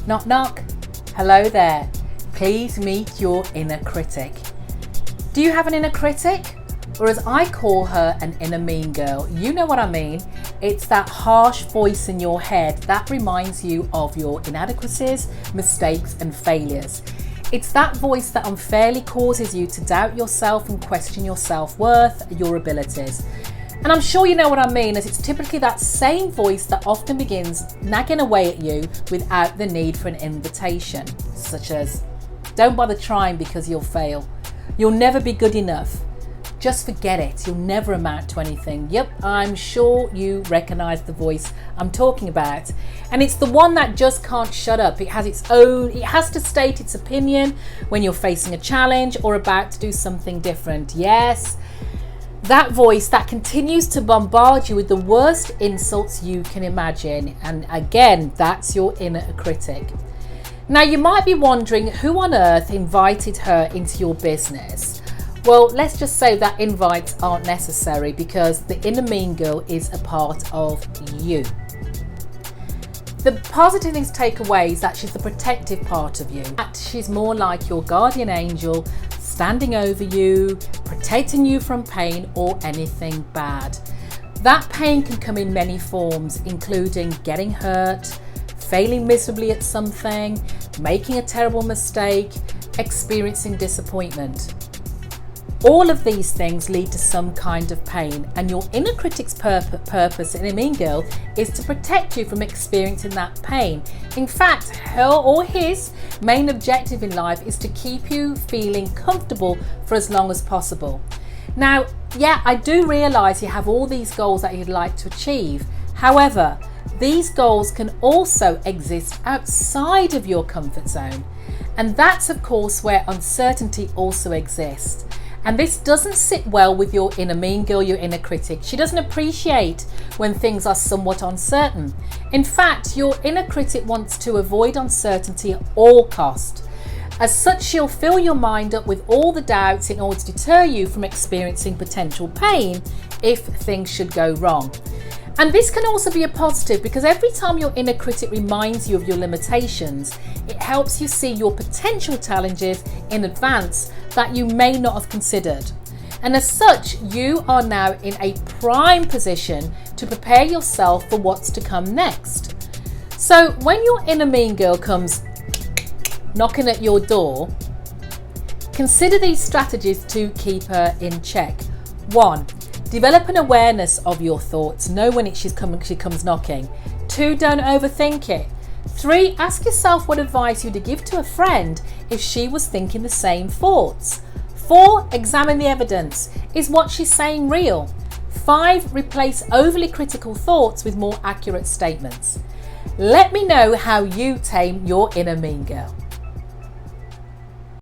Knock, knock. Hello there. Please meet your inner critic. Do you have an inner critic? Or as I call her, an inner mean girl. You know what I mean. It's that harsh voice in your head that reminds you of your inadequacies, mistakes and failures. It's that voice that unfairly causes you to doubt yourself and question your self-worth, your abilities. And I'm sure you know what I mean, as it's typically that same voice that often begins nagging away at you without the need for an invitation, such as, don't bother trying because you'll fail. You'll never be good enough. Just forget it. You'll never amount to anything. Yep, I'm sure you recognize the voice I'm talking about. And it's the one that just can't shut up. It has to state its opinion when you're facing a challenge or about to do something different. Yes, that voice that continues to bombard you with the worst insults you can imagine. And again, that's your inner critic. Now, you might be wondering who on earth invited her into your business. Well, let's just say that invites aren't necessary because the inner mean girl is a part of you. The positive things to take away is that she's the protective part of you. That she's more like your guardian angel, standing over you, protecting you from pain or anything bad. That pain can come in many forms, including getting hurt, failing miserably at something, making a terrible mistake, experiencing disappointment. All of these things lead to some kind of pain, and your inner critic's purpose in a mean girl is to protect you from experiencing that pain. In fact, her or his main objective in life is to keep you feeling comfortable for as long as possible. Now, yeah, I do realize you have all these goals that you'd like to achieve. However, these goals can also exist outside of your comfort zone. And that's, of course, where uncertainty also exists. And this doesn't sit well with your inner mean girl, your inner critic. She doesn't appreciate when things are somewhat uncertain. In fact, your inner critic wants to avoid uncertainty at all costs. As such, she'll fill your mind up with all the doubts in order to deter you from experiencing potential pain if things should go wrong. And this can also be a positive because every time your inner critic reminds you of your limitations, it helps you see your potential challenges in advance that you may not have considered. And as such, you are now in a prime position to prepare yourself for what's to come next. So when your inner mean girl comes knocking at your door, consider these strategies to keep her in check. 1. Develop an awareness of your thoughts. Know when she comes knocking. 2. Don't overthink it. 3. Ask yourself what advice you'd give to a friend if she was thinking the same thoughts. 4. Examine the evidence. Is what she's saying real? 5. Replace overly critical thoughts with more accurate statements. Let me know how you tame your inner mean girl.